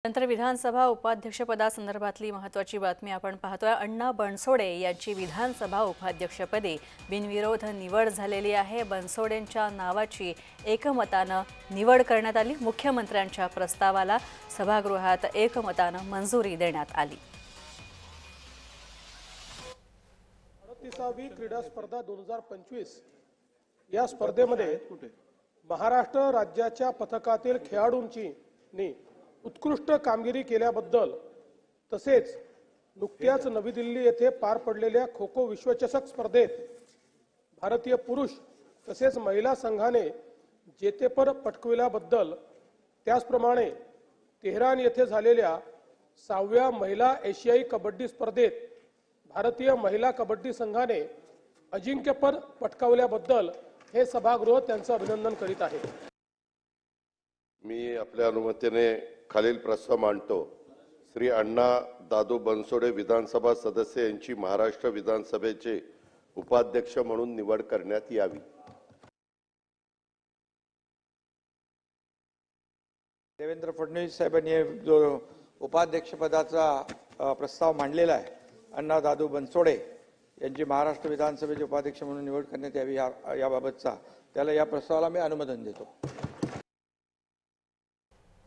नंतर विधानसभा उपाध्यक्षपदासंदर्भातली महत्त्वाची बातमी आपण पाहतोय। अण्णा बनसोडे यांची विधानसभा उपाध्यक्षपदी बिनविरोध निवड झालेली आहे। बनसोडेंच्या नावाची एकमतानं निवड करण्यात आली। मुख्यमंत्र्यांच्या प्रस्तावाला सभागृहात एकमतानं मंजुरी देण्यात आली। 38वी क्रीडा स्पर्धा 2025 या स्पर्धेमध्ये महाराष्ट्र राज्याच्या पथकातील खेळाडूंची उत्कृष्ट कामगिरी केल्याबद्दल तसेच नुकत्याच नवी दिल्ली येथे पार पडलेल्या खो खो विश्वचषक स्पर्धेत भारतीय पुरुष तसेच महिला संघाने जेतेपद पटकावल्याबद्दल त्याचप्रमाणे तेहरान येथे झालेल्या 6व्या महिला एशियाई कबड्डी स्पर्धेत भारतीय महिला कबड्डी संघाने अजिंक्यपद पटकावल्याबद्दल हे सभागृह त्यांचे अभिनंदन करीत आहे। मी आपल्या अनुमतीने खालील प्रस्ताव मांडतो। श्री अण्णा दादू बनसोडे विधानसभा सदस्य यांची महाराष्ट्र विधानसभेचे उपाध्यक्ष म्हणून निवड करण्यात यावी। देवेंद्र फडणवीस साहेबांनी जो उपाध्यक्ष पदाचा प्रस्ताव मांडलेला आहे, अण्णा दादू बनसोडे यांची महाराष्ट्र विधानसभेचे उपाध्यक्ष म्हणून निवड करण्यात यावी याबाबतचा, त्याला या प्रस्तावाला मी अनुमोदन देतो।